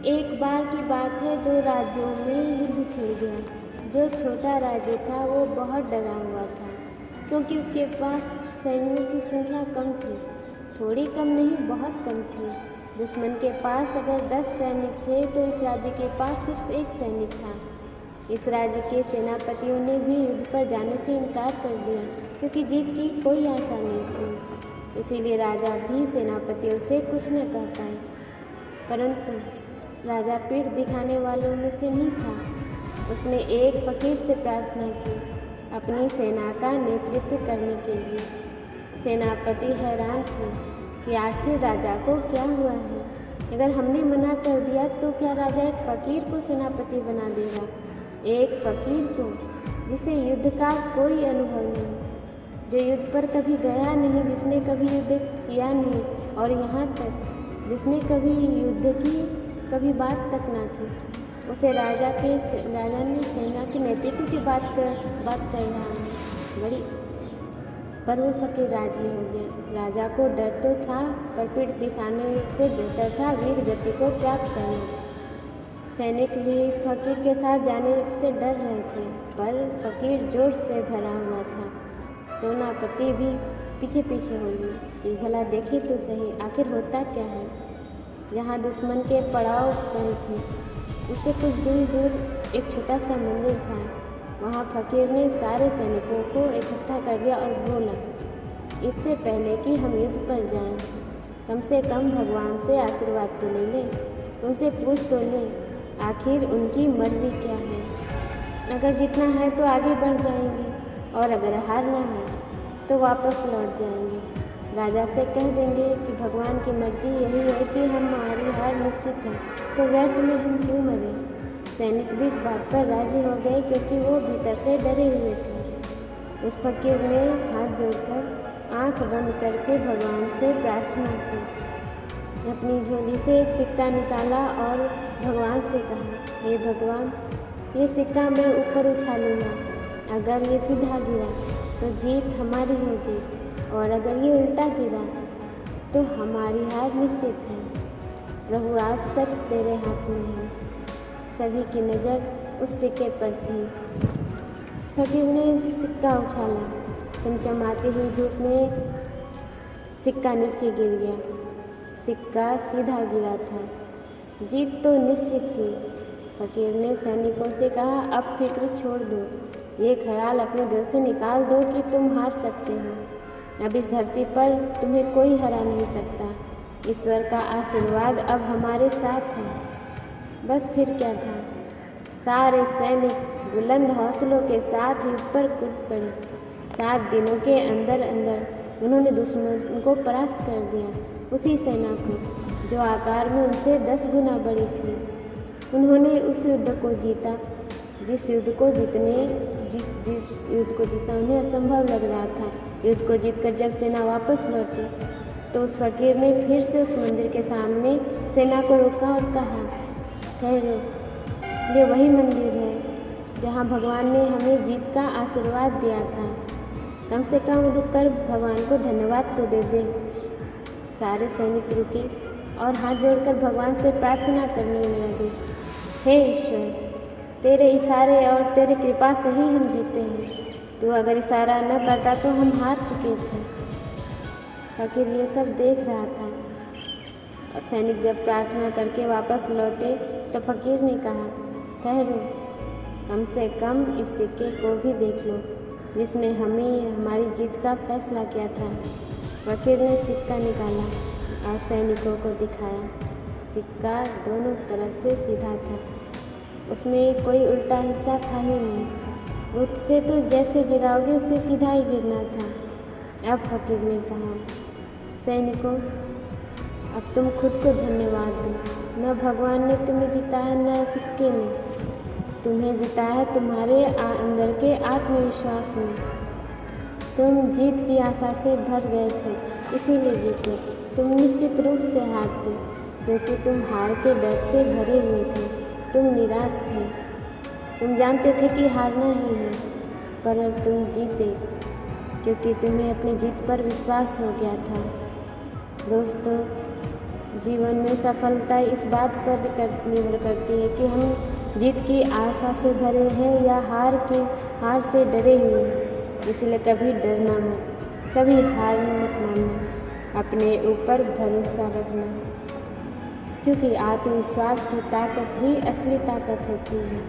एक बार की बात है, दो राज्यों में युद्ध छिड़ गया। जो छोटा राज्य था वो बहुत डरा हुआ था, क्योंकि उसके पास सैनिकों की संख्या कम थी। थोड़ी कम नहीं, बहुत कम थी। दुश्मन के पास अगर 10 सैनिक थे तो इस राज्य के पास सिर्फ 1 सैनिक था। इस राज्य के सेनापतियों ने भी युद्ध पर जाने से इनकार कर दिया, क्योंकि जीत की कोई आशा नहीं थी। इसीलिए राजा भी सेनापतियों से कुछ न कह पाए। परंतु राजा पीठ दिखाने वालों में से नहीं था। उसने एक फकीर से प्रार्थना की अपनी सेना का नेतृत्व करने के लिए। सेनापति हैरान थे कि आखिर राजा को क्या हुआ है। अगर हमने मना कर दिया तो क्या राजा एक फकीर को सेनापति बना देगा? एक फकीर को जिसे युद्ध का कोई अनुभव नहीं, जो युद्ध पर कभी गया नहीं, जिसने कभी युद्ध किया नहीं, और यहाँ तक जिसने कभी युद्ध की कभी बात तक ना की। उसे राजा ने सेना के नेतृत्व की बात कर रहा है। पर वो फकीर राजी हो गया। राजा को डर तो था, पर पीठ दिखाने से बेहतर था वीर गति को प्राप्त करना। सैनिक भी फकीर के साथ जाने से डर रहे थे, पर फकीर जोश से भरा हुआ था। सेनापति भी पीछे पीछे हो गए कि भला देखे तो सही आखिर होता क्या है। जहाँ दुश्मन के पड़ाव पर थे उससे कुछ दूर एक छोटा सा मंदिर था। वहाँ फकीर ने सारे सैनिकों को इकट्ठा कर दिया और बोला, इससे पहले कि हम युद्ध पर जाएं, कम से कम भगवान से आशीर्वाद तो ले लें, उनसे पूछ तो लें आखिर उनकी मर्जी क्या है। अगर जीतना है तो आगे बढ़ जाएंगे, और अगर हारना है तो वापस लौट जाएंगे। राजा से कह देंगे कि भगवान की मर्जी यही है कि हमारी हार निश्चित है, तो व्यर्थ में हम क्यों मरें। सैनिक भी इस बात पर राजी हो गए, क्योंकि वो भीतर से डरे हुए थे। उस फकीर ने हाथ जोड़कर आंख बंद करके भगवान से प्रार्थना की। अपनी झोली से एक सिक्का निकाला और भगवान से कहा, हे भगवान, ये सिक्का मैं ऊपर उछालूंगा। अगर ये सीधा गिरा तो जीत हमारी होगी, और अगर ये उल्टा गिरा तो हमारी हार निश्चित है। प्रभु, आप सब तेरे हाथ में हैं। सभी की नज़र उस सिक्के पर थी। फकीर ने सिक्का उछाला। चमचमाती हुई धूप में सिक्का नीचे गिर गया। सिक्का सीधा गिरा था। जीत तो निश्चित थी। फकीर ने सैनिकों से कहा, अब फिक्र छोड़ दो। ये ख्याल अपने दिल से निकाल दो कि तुम हार सकते हो। अब इस धरती पर तुम्हें कोई हरा नहीं सकता। ईश्वर का आशीर्वाद अब हमारे साथ है। बस फिर क्या था। सारे सैनिक बुलंद हौसलों के साथ युद्ध पर कूद पड़े। 7 दिनों के अंदर उन्होंने दुश्मन को परास्त कर दिया, उसी सेना को जो आकार में उनसे 10 गुना बड़ी थी। उन्होंने उस युद्ध को जीता जिस युद्ध को जीतना उन्हें असंभव लग रहा था। युद्ध को जीतकर जब सेना वापस लौटी तो उस फकीर ने फिर से उस मंदिर के सामने सेना को रोका और कहा, ठहरो, ये वही मंदिर है जहाँ भगवान ने हमें जीत का आशीर्वाद दिया था। कम से कम रुककर भगवान को धन्यवाद तो दे दे। सारे सैनिक रुके और हाथ जोड़कर भगवान से प्रार्थना करने लगे, हे ईश्वर, तेरे इशारे और तेरी कृपा से ही हम जीते हैं। तू अगर इशारा न करता तो हम हार चुके थे। फकीर ये सब देख रहा था। और सैनिक जब प्रार्थना करके वापस लौटे तो फकीर ने कहा, ठहरो, कम से कम इस सिक्के को भी देख लो जिसने हमारी जीत का फैसला किया था। फकीर ने सिक्का निकाला और सैनिकों को दिखाया। सिक्का दोनों तरफ से सीधा था, उसमें कोई उल्टा हिस्सा था ही नहीं। उठ से तो जैसे गिराओगे उससे सीधा ही गिरना था। अब फकीर ने कहा, सैनिकों, अब तुम खुद को धन्यवाद दो। न भगवान ने तुम्हें जिताया, न सिक्के ने। तुम्हें जिताया है तुम्हारे अंदर के आत्मविश्वास ने। तुम जीत की आशा से भर गए थे, इसीलिए जीते। तुम निश्चित रूप से हारते, क्योंकि तुम हार के डर से भरे हुए थे। तुम निराश थे। तुम जानते थे कि हारना ही है, पर तुम जीते क्योंकि तुम्हें अपनी जीत पर विश्वास हो गया था। दोस्तों, जीवन में सफलता इस बात पर निर्भर करती है कि हम जीत की आशा से भरे हैं या हार से डरे हुए हैं। इसलिए कभी डरना मत, कभी हार मत मानना, अपने ऊपर भरोसा रखना, क्योंकि आत्मविश्वास की ताकत ही असली ताकत होती है।